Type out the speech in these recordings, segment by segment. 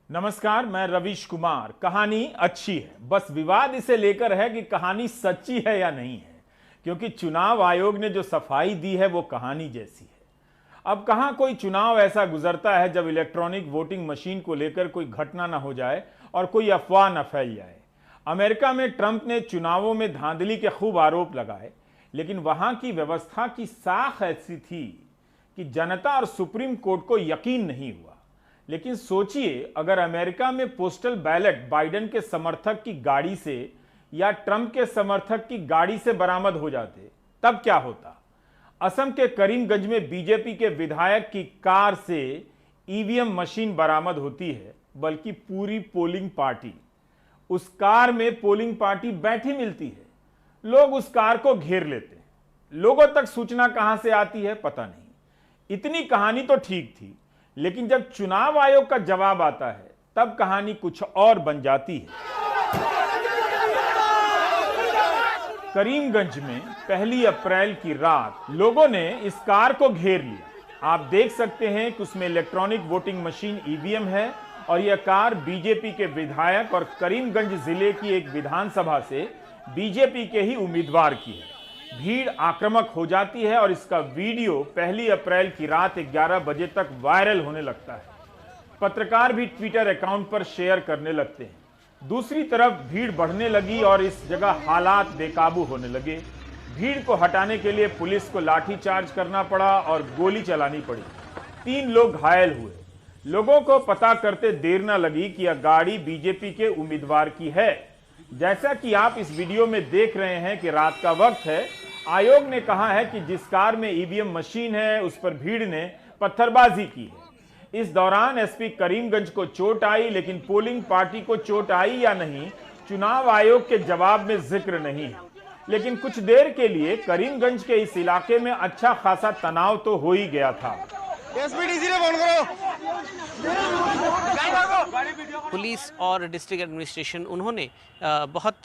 नमस्कार, मैं रवीश कुमार। कहानी अच्छी है, बस विवाद इसे लेकर है कि कहानी सच्ची है या नहीं है, क्योंकि चुनाव आयोग ने जो सफाई दी है वो कहानी जैसी है। अब कहां कोई चुनाव ऐसा गुजरता है जब इलेक्ट्रॉनिक वोटिंग मशीन को लेकर कोई घटना ना हो जाए और कोई अफवाह न फैल जाए। अमेरिका में ट्रंप ने चुनावों में धांधली के खूब आरोप लगाए, लेकिन वहां की व्यवस्था की साख ऐसी थी कि जनता और सुप्रीम कोर्ट को यकीन नहीं हुआ। लेकिन सोचिए, अगर अमेरिका में पोस्टल बैलेट बाइडेन के समर्थक की गाड़ी से या ट्रंप के समर्थक की गाड़ी से बरामद हो जाते, तब क्या होता। असम के करीमगंज में बीजेपी के विधायक की कार से ईवीएम मशीन बरामद होती है, बल्कि पूरी पोलिंग पार्टी। उस कार में पोलिंग पार्टी बैठी मिलती है। लोग उस कार को घेर लेते हैं। लोगों तक सूचना कहां से आती है पता नहीं। इतनी कहानी तो ठीक थी, लेकिन जब चुनाव आयोग का जवाब आता है तब कहानी कुछ और बन जाती है। करीमगंज में 1 अप्रैल की रात लोगों ने इस कार को घेर लिया। आप देख सकते हैं कि उसमें इलेक्ट्रॉनिक वोटिंग मशीन ईवीएम है और यह कार बीजेपी के विधायक और करीमगंज जिले की एक विधानसभा से बीजेपी के ही उम्मीदवार की है। भीड़ आक्रामक हो जाती है और इसका वीडियो 1 अप्रैल की रात 11 बजे तक वायरल होने लगता है। पत्रकार भी ट्विटर अकाउंट पर शेयर करने लगते हैं। दूसरी तरफ भीड़ बढ़ने लगी और इस जगह हालात बेकाबू होने लगे। भीड़ को हटाने के लिए पुलिस को लाठीचार्ज करना पड़ा और गोली चलानी पड़ी। 3 लोग घायल हुए। लोगों को पता करते देर न लगी कि यह गाड़ी बीजेपी के उम्मीदवार की है। जैसा कि आप इस वीडियो में देख रहे हैं कि रात का वक्त है। आयोग ने कहा है कि जिस कार में ईवीएम मशीन है उस पर भीड़ ने पत्थरबाजी की है। इस दौरान एसपी करीमगंज को चोट आई, लेकिन पोलिंग पार्टी को चोट आई या नहीं, चुनाव आयोग के जवाब में जिक्र नहीं है। लेकिन कुछ देर के लिए करीमगंज के इस इलाके में अच्छा खासा तनाव तो हो ही गया था। पुलिस और डिस्ट्रिक्ट एडमिनिस्ट्रेशन उन्होंने बहुत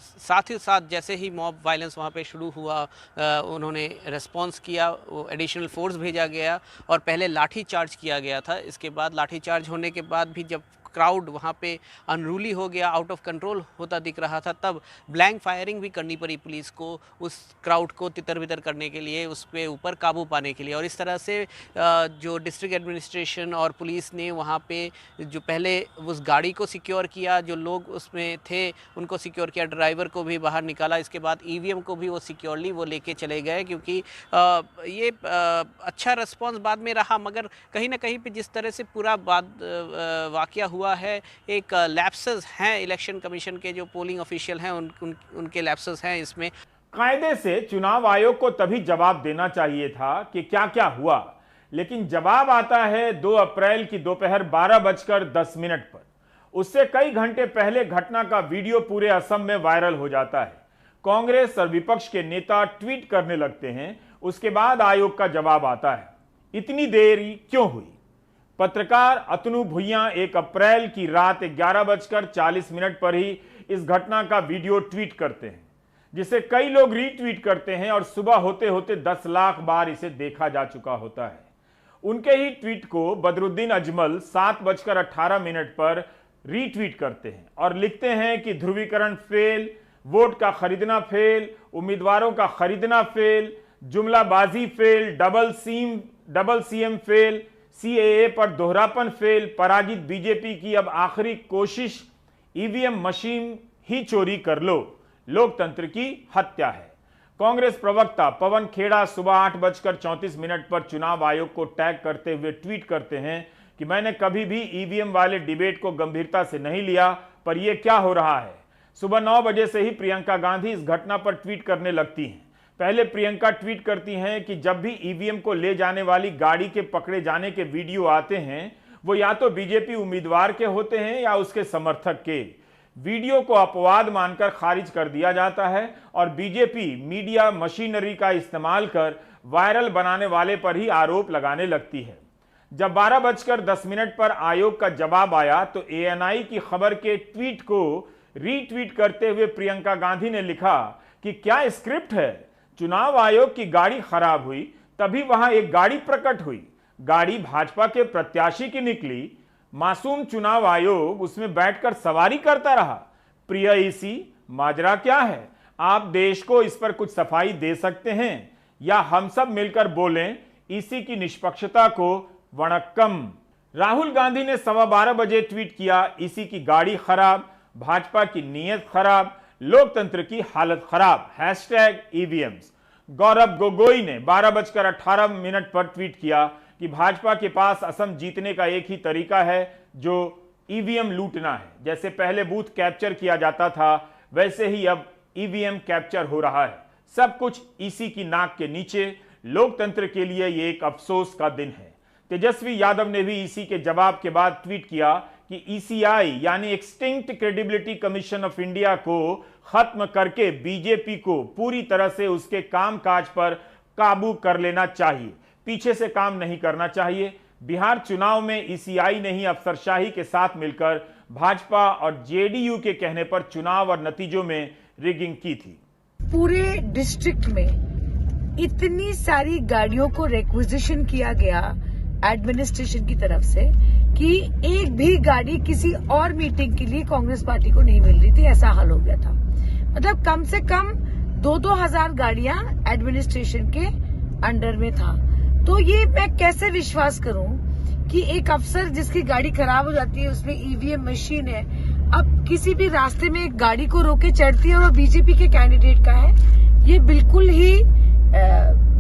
साथ ही साथ जैसे ही मॉब वायलेंस वहाँ पे शुरू हुआ, उन्होंने रिस्पांस किया। वो एडिशनल फोर्स भेजा गया और पहले लाठी चार्ज किया गया था। इसके बाद लाठी चार्ज होने के बाद भी जब क्राउड वहाँ पे अनरूली हो गया, आउट ऑफ कंट्रोल होता दिख रहा था, तब ब्लैंक फायरिंग भी करनी पड़ी पुलिस को उस क्राउड को तितर बितर करने के लिए, उस पे ऊपर काबू पाने के लिए। और इस तरह से जो डिस्ट्रिक्ट एडमिनिस्ट्रेशन और पुलिस ने वहाँ पे जो पहले उस गाड़ी को सिक्योर किया, जो लोग उसमें थे उनको सिक्योर किया, ड्राइवर को भी बाहर निकाला। इसके बाद ईवीएम को भी वो सिक्योरली वो लेके चले गए, क्योंकि ये अच्छा रिस्पॉन्स बाद में रहा। मगर कहीं ना कहीं पे जिस तरह से पूरा वाकया हुआ है, एक लैप्सेस हैं इलेक्शन कमीशन के जो पोलिंग ऑफिशियल हैं, उनके लैप्सेस हैं इसमें। कायदे से चुनाव आयोग को तभी जवाब देना चाहिए था कि क्या क्या हुआ, लेकिन जवाब आता है 2 अप्रैल की दोपहर 12:10 पर। उससे कई घंटे पहले घटना का वीडियो पूरे असम में वायरल हो जाता है। कांग्रेस और विपक्ष के नेता ट्वीट करने लगते हैं। उसके बाद आयोग का जवाब आता है। इतनी देरी क्यों हुई? पत्रकार अतनु भुइयां 1 अप्रैल की रात 11:40 पर ही इस घटना का वीडियो ट्वीट करते हैं, जिसे कई लोग रीट्वीट करते हैं और सुबह होते होते 10 लाख बार इसे देखा जा चुका होता है। उनके ही ट्वीट को बदरुद्दीन अजमल 7:18 पर रीट्वीट करते हैं और लिखते हैं कि ध्रुवीकरण फेल, वोट का खरीदना फेल, उम्मीदवारों का खरीदना फेल, जुमलाबाजी fail, double CM fail, CAA पर दोहरापन फेल, पराजित बीजेपी की अब आखिरी कोशिश, ईवीएम मशीन ही चोरी कर लो, लोकतंत्र की हत्या है। कांग्रेस प्रवक्ता पवन खेड़ा सुबह 8:34 पर चुनाव आयोग को टैग करते हुए ट्वीट करते हैं कि मैंने कभी भी ईवीएम वाले डिबेट को गंभीरता से नहीं लिया, पर यह क्या हो रहा है। सुबह 9 बजे से ही प्रियंका गांधी इस घटना पर ट्वीट करने लगती हैं। पहले प्रियंका ट्वीट करती हैं कि जब भी ईवीएम को ले जाने वाली गाड़ी के पकड़े जाने के वीडियो आते हैं, वो या तो बीजेपी उम्मीदवार के होते हैं या उसके समर्थक के। वीडियो को अपवाद मानकर खारिज कर दिया जाता है और बीजेपी मीडिया मशीनरी का इस्तेमाल कर वायरल बनाने वाले पर ही आरोप लगाने लगती है। जब 12:10 पर आयोग का जवाब आया तो एएनआई की खबर के ट्वीट को रीट्वीट करते हुए प्रियंका गांधी ने लिखा कि क्या स्क्रिप्ट है। चुनाव आयोग की गाड़ी खराब हुई, तभी वहां एक गाड़ी प्रकट हुई। गाड़ी भाजपा के प्रत्याशी की निकली। मासूम चुनाव आयोग उसमें बैठकर सवारी करता रहा। प्रिय ईसी, माजरा क्या है? आप देश को इस पर कुछ सफाई दे सकते हैं या हम सब मिलकर बोलें ईसी की निष्पक्षता को वणक्कम। राहुल गांधी ने 12:15 बजे ट्वीट किया, ईसी की गाड़ी खराब, भाजपा की नीयत खराब, लोकतंत्र की हालत खराब, #EVMs। गौरव गोगोई ने 12:18 पर ट्वीट किया कि भाजपा के पास असम जीतने का एक ही तरीका है, जो ईवीएम लूटना है। जैसे पहले बूथ कैप्चर किया जाता था, वैसे ही अब ईवीएम कैप्चर हो रहा है। सब कुछ ईसी की नाक के नीचे। लोकतंत्र के लिए यह एक अफसोस का दिन है। तेजस्वी यादव ने भी ईसी के जवाब के बाद ट्वीट किया कि ईसीआई यानी extinct credibility commission of India को खत्म करके बीजेपी को पूरी तरह से उसके कामकाज पर काबू कर लेना चाहिए, पीछे से काम नहीं करना चाहिए। बिहार चुनाव में ईसीआई ने ही अफसरशाही के साथ मिलकर भाजपा और जेडीयू के कहने पर चुनाव और नतीजों में रिगिंग की थी। पूरे डिस्ट्रिक्ट में इतनी सारी गाड़ियों को रिक्विजिशन किया गया एडमिनिस्ट्रेशन की तरफ से कि एक भी गाड़ी किसी और मीटिंग के लिए कांग्रेस पार्टी को नहीं मिल रही थी। ऐसा हाल हो गया था। मतलब कम से कम 2-2 हजार गाड़ियां एडमिनिस्ट्रेशन के अंडर में था। तो ये मैं कैसे विश्वास करूं कि एक अफसर जिसकी गाड़ी खराब हो जाती है, उसमें ईवीएम मशीन है, अब किसी भी रास्ते में एक गाड़ी को रोके चढ़ती है और वो बीजेपी के कैंडिडेट का है। ये बिल्कुल ही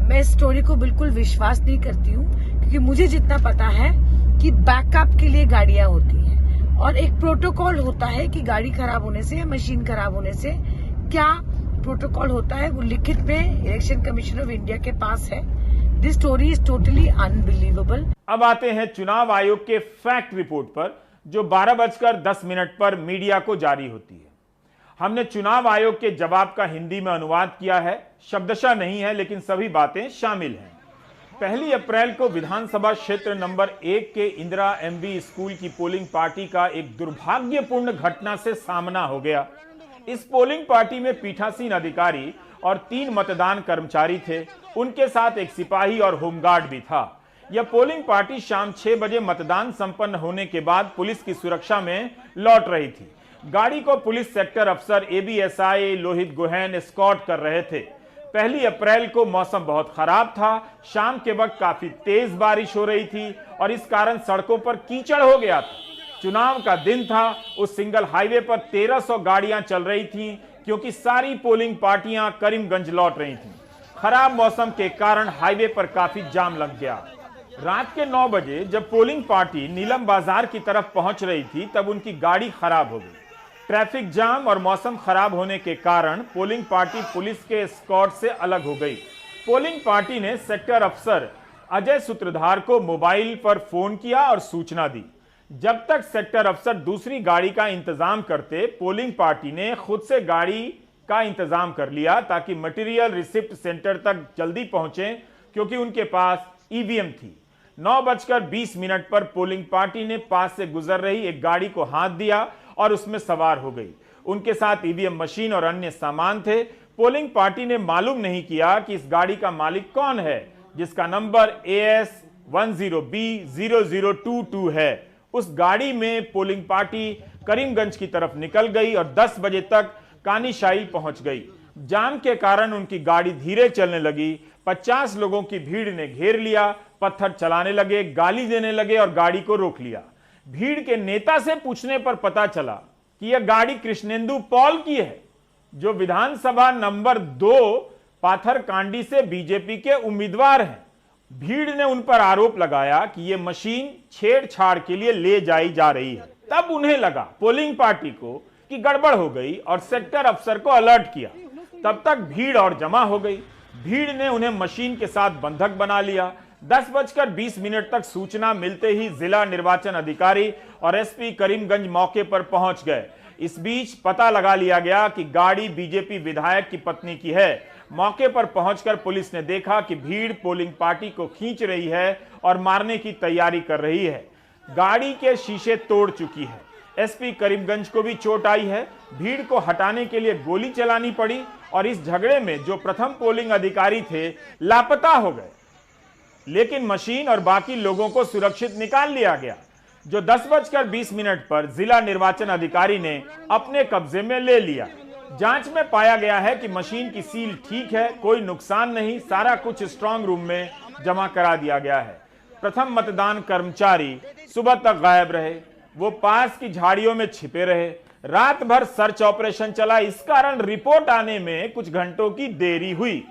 मैं स्टोरी को बिल्कुल विश्वास नहीं करती हूँ, क्योंकि मुझे जितना पता है कि बैकअप के लिए गाड़ियां होती हैं और एक प्रोटोकॉल होता है कि गाड़ी खराब होने से या मशीन खराब होने से क्या प्रोटोकॉल होता है, वो लिखित में इलेक्शन कमीशन ऑफ इंडिया के पास है। This story is totally unbelievable. अब आते हैं चुनाव आयोग के फैक्ट रिपोर्ट पर, जो 12:10 पर मीडिया को जारी होती है। हमने चुनाव आयोग के जवाब का हिंदी में अनुवाद किया है, शब्दशः नहीं है लेकिन सभी बातें शामिल हैं। 1 अप्रैल को विधानसभा क्षेत्र नंबर 1 के इंदिरा एमवी स्कूल की पोलिंग पार्टी का एक दुर्भाग्यपूर्ण घटना से सामना हो गया। इस पोलिंग पार्टी में पीठासीन अधिकारी और 3 मतदान कर्मचारी थे। उनके साथ एक सिपाही और होमगार्ड भी था। यह पोलिंग पार्टी शाम 6 बजे मतदान संपन्न होने के बाद पुलिस की सुरक्षा में लौट रही थी। गाड़ी को पुलिस सेक्टर अफसर एबीएसआई लोहित गोहेन एस्कॉर्ट कर रहे थे। 1 अप्रैल को मौसम बहुत खराब था। शाम के वक्त काफी तेज बारिश हो रही थी और इस कारण सड़कों पर कीचड़ हो गया था। चुनाव का दिन था। उस सिंगल हाईवे पर 1300 गाड़ियां चल रही थीं, क्योंकि सारी पोलिंग पार्टियां करीमगंज लौट रही थीं। खराब मौसम के कारण हाईवे पर काफी जाम लग गया। रात के 9 बजे जब पोलिंग पार्टी नीलम बाजार की तरफ पहुंच रही थी, तब उनकी गाड़ी खराब हो गई। ट्रैफिक जाम और मौसम खराब होने के कारण पोलिंग पार्टी पुलिस के एस्कॉर्ट से अलग हो गई। पोलिंग पार्टी ने सेक्टर अफसर अजय सूत्रधार को मोबाइल पर फोन किया और सूचना दी। जब तक सेक्टर अफसर दूसरी गाड़ी का इंतजाम करते, पोलिंग पार्टी ने खुद से गाड़ी का इंतजाम कर लिया ताकि मटेरियल रिसिप्ट सेंटर तक जल्दी पहुंचे, क्योंकि उनके पास ईवीएम थी। 9:20 पर पोलिंग पार्टी ने पास से गुजर रही एक गाड़ी को हाथ दिया और उसमें सवार हो गई। उनके साथ ईवीएम मशीन और अन्य सामान थे। पोलिंग पार्टी ने मालूम नहीं किया कि इस गाड़ी का मालिक कौन है, जिसका नंबर AS10B0022 है। उस गाड़ी में पोलिंग पार्टी करीमगंज की तरफ निकल गई और 10 बजे तक कानीशाइल पहुंच गई। जाम के कारण उनकी गाड़ी धीरे चलने लगी। 50 लोगों की भीड़ ने घेर लिया, पत्थर चलाने लगे, गाली देने लगे और गाड़ी को रोक लिया। भीड़ के नेता से पूछने पर पता चला कि यह गाड़ी कृष्णेंदु पॉल की है, जो विधानसभा नंबर 2 पाथरकांडी से बीजेपी के उम्मीदवार हैं। भीड़ ने उन पर आरोप लगाया कि यह मशीन छेड़छाड़ के लिए ले जाई जा रही है। तब उन्हें लगा पोलिंग पार्टी को कि गड़बड़ हो गई और सेक्टर अफसर को अलर्ट किया। तब तक भीड़ और जमा हो गई। भीड़ ने उन्हें मशीन के साथ बंधक बना लिया। 10:20 तक सूचना मिलते ही जिला निर्वाचन अधिकारी और एसपी करीमगंज मौके पर पहुंच गए। इस बीच पता लगा लिया गया कि गाड़ी बीजेपी विधायक की पत्नी की है। मौके पर पहुंचकर पुलिस ने देखा कि भीड़ पोलिंग पार्टी को खींच रही है और मारने की तैयारी कर रही है। गाड़ी के शीशे तोड़ चुकी है। एसपी करीमगंज को भी चोट आई है। भीड़ को हटाने के लिए गोली चलानी पड़ी और इस झगड़े में जो प्रथम पोलिंग अधिकारी थे लापता हो गए, लेकिन मशीन और बाकी लोगों को सुरक्षित निकाल लिया गया। जो 10:20 पर जिला निर्वाचन अधिकारी ने अपने कब्जे में ले लिया। जांच में पाया गया है कि मशीन की सील ठीक है, कोई नुकसान नहीं, सारा कुछ स्ट्रांग रूम में जमा करा दिया गया है। प्रथम मतदान कर्मचारी सुबह तक गायब रहे, वो पास की झाड़ियों में छिपे रहे, रात भर सर्च ऑपरेशन चला, इस कारण रिपोर्ट आने में कुछ घंटों की देरी हुई।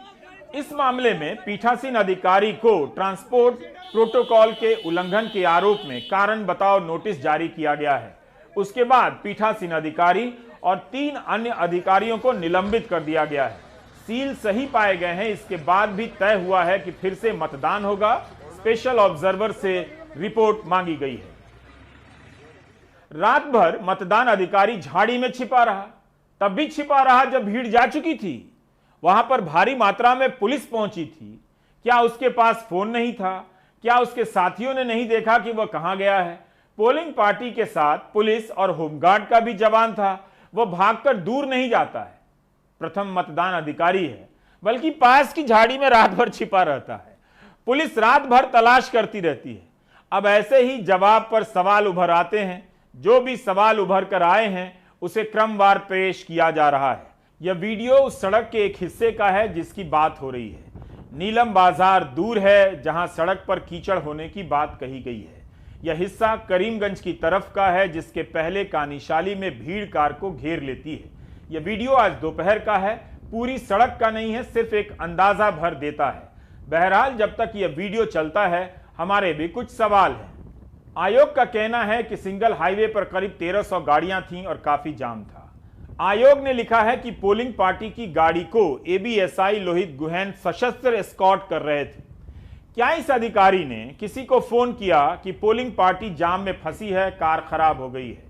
इस मामले में पीठासीन अधिकारी को ट्रांसपोर्ट प्रोटोकॉल के उल्लंघन के आरोप में कारण बताओ नोटिस जारी किया गया है। उसके बाद पीठासीन अधिकारी और 3 अन्य अधिकारियों को निलंबित कर दिया गया है। सील सही पाए गए हैं, इसके बाद भी तय हुआ है कि फिर से मतदान होगा। स्पेशल ऑब्जर्वर से रिपोर्ट मांगी गई है। रात भर मतदान अधिकारी झाड़ी में छिपा रहा, तब भी छिपा रहा जब भीड़ जा चुकी थी। वहां पर भारी मात्रा में पुलिस पहुंची थी। क्या उसके पास फोन नहीं था? क्या उसके साथियों ने नहीं देखा कि वह कहां गया है? पोलिंग पार्टी के साथ पुलिस और होमगार्ड का भी जवान था, वह भागकर दूर नहीं जाता है। प्रथम मतदान अधिकारी है, बल्कि पास की झाड़ी में रात भर छिपा रहता है। पुलिस रात भर तलाश करती रहती है। अब ऐसे ही जवाब पर सवाल उभर आते हैं। जो भी सवाल उभर कर आए हैं उसे क्रमवार पेश किया जा रहा है। यह वीडियो उस सड़क के एक हिस्से का है जिसकी बात हो रही है। नीलम बाजार दूर है, जहां सड़क पर कीचड़ होने की बात कही गई है। यह हिस्सा करीमगंज की तरफ का है, जिसके पहले कानीशाली में भीड़ कार को घेर लेती है। यह वीडियो आज दोपहर का है, पूरी सड़क का नहीं है, सिर्फ एक अंदाजा भर देता है। बहरहाल जब तक यह वीडियो चलता है हमारे भी कुछ सवाल हैं। आयोग का कहना है कि सिंगल हाईवे पर करीब 1300 गाड़ियां थीं और काफी जाम था। आयोग ने लिखा है कि पोलिंग पार्टी की गाड़ी को एबीएसआई लोहित गुहैन सशस्त्र एस्कॉर्ट कर रहे थे। क्या इस अधिकारी ने किसी को फोन किया कि पोलिंग पार्टी जाम में फंसी है, कार खराब हो गई है?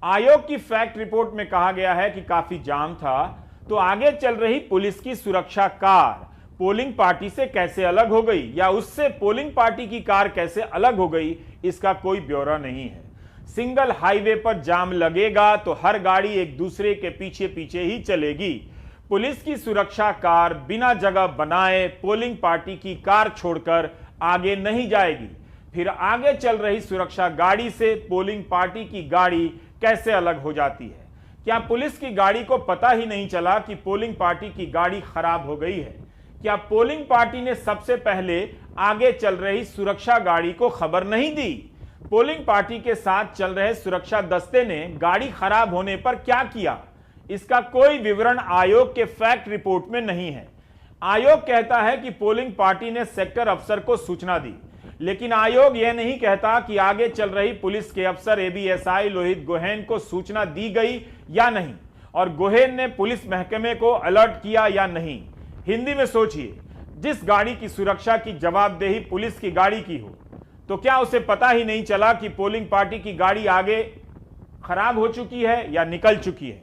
आयोग की फैक्ट रिपोर्ट में कहा गया है कि काफी जाम था, तो आगे चल रही पुलिस की सुरक्षा कार पोलिंग पार्टी से कैसे अलग हो गई, या उससे पोलिंग पार्टी की कार कैसे अलग हो गई, इसका कोई ब्यौरा नहीं है। सिंगल हाईवे पर जाम लगेगा तो हर गाड़ी एक दूसरे के पीछे पीछे ही चलेगी। पुलिस की सुरक्षा कार बिना जगह बनाए पोलिंग पार्टी की कार छोड़कर आगे नहीं जाएगी। फिर आगे चल रही सुरक्षा गाड़ी से पोलिंग पार्टी की गाड़ी कैसे अलग हो जाती है? क्या पुलिस की गाड़ी को पता ही नहीं चला कि पोलिंग पार्टी की गाड़ी खराब हो गई है? क्या पोलिंग पार्टी ने सबसे पहले आगे चल रही सुरक्षा गाड़ी को खबर नहीं दी? पोलिंग पार्टी के साथ चल रहे सुरक्षा दस्ते ने गाड़ी खराब होने पर क्या किया? इसका कोई विवरण आयोग के फैक्ट रिपोर्ट में नहीं है। आयोग कहता है कि पोलिंग पार्टी ने सेक्टर अफसर को सूचना दी, लेकिन आयोग यह नहीं कहता कि आगे चल रही पुलिस के अफसर एबीएसआई लोहित गुहैन को सूचना दी गई या नहीं, और गुहैन ने पुलिस महकमे को अलर्ट किया या नहीं। हिंदी में सोचिए, जिस गाड़ी की सुरक्षा की जवाबदेही पुलिस की गाड़ी की हो, तो क्या उसे पता ही नहीं चला कि पोलिंग पार्टी की गाड़ी आगे खराब हो चुकी है या निकल चुकी है?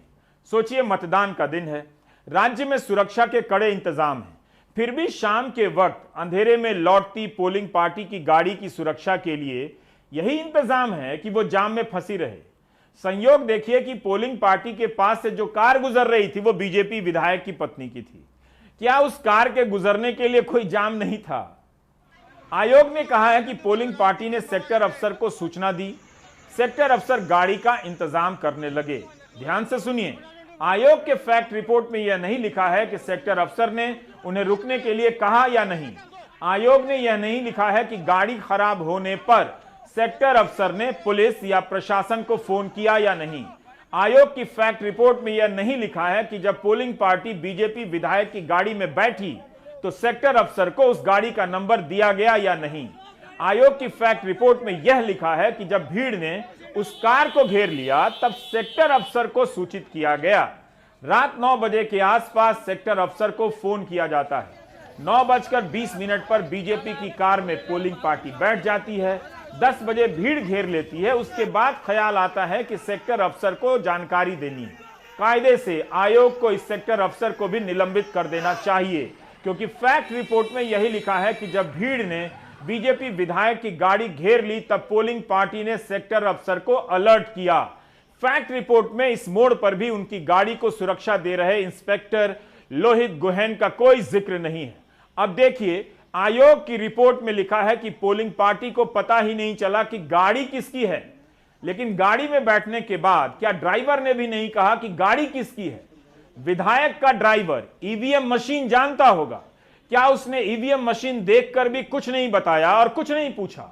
सोचिए, मतदान का दिन है, राज्य में सुरक्षा के कड़े इंतजाम हैं, फिर भी शाम के वक्त अंधेरे में लौटती पोलिंग पार्टी की गाड़ी की सुरक्षा के लिए यही इंतजाम है कि वो जाम में फंसी रहे। संयोग देखिए कि पोलिंग पार्टी के पास से जो कार गुजर रही थी वो बीजेपी विधायक की पत्नी की थी। क्या उस कार के गुजरने के लिए कोई जाम नहीं था? आयोग ने कहा है कि पोलिंग पार्टी ने सेक्टर अफसर को सूचना दी, सेक्टर अफसर गाड़ी का इंतजाम करने लगे। ध्यान से सुनिए, आयोग के फैक्ट रिपोर्ट में यह नहीं लिखा है कि सेक्टर अफसर ने उन्हें रुकने के लिए कहा या नहीं। आयोग ने यह नहीं लिखा है कि गाड़ी खराब होने पर सेक्टर अफसर ने पुलिस या प्रशासन को फोन किया या नहीं। आयोग की फैक्ट रिपोर्ट में यह नहीं लिखा है कि जब पोलिंग पार्टी बीजेपी विधायक की गाड़ी में बैठी तो सेक्टर अफसर को उस गाड़ी का नंबर दिया गया या नहीं। आयोग की फैक्ट रिपोर्ट में यह लिखा है कि जब भीड़ ने उस कार को घेर लिया तब सेक्टर अफसर को सूचित किया गया। रात 9 बजे के आसपास सेक्टर अफसर को फोन किया जाता है। 9:20 पर बीजेपी की कार में पोलिंग पार्टी बैठ जाती है। 10 बजे भीड़ घेर लेती है। उसके बाद ख्याल आता है कि सेक्टर अफसर को जानकारी देनी है। कायदे से आयोग को इस सेक्टर अफसर को भी निलंबित कर देना चाहिए, क्योंकि फैक्ट रिपोर्ट में यही लिखा है कि जब भीड़ ने बीजेपी विधायक की गाड़ी घेर ली तब पोलिंग पार्टी ने सेक्टर अफसर को अलर्ट किया। फैक्ट रिपोर्ट में इस मोड़ पर भी उनकी गाड़ी को सुरक्षा दे रहे इंस्पेक्टर लोहित गुहैन का कोई जिक्र नहीं है। अब देखिए, आयोग की रिपोर्ट में लिखा है कि पोलिंग पार्टी को पता ही नहीं चला कि गाड़ी किसकी है। लेकिन गाड़ी में बैठने के बाद क्या ड्राइवर ने भी नहीं कहा कि गाड़ी किसकी है? विधायक का ड्राइवर ईवीएम मशीन जानता होगा, क्या उसने ईवीएम मशीन देखकर भी कुछ नहीं बताया और कुछ नहीं पूछा?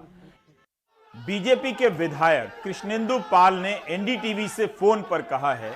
बीजेपी के विधायक कृष्णेंदु पाल ने एनडीटीवी से फोन पर कहा है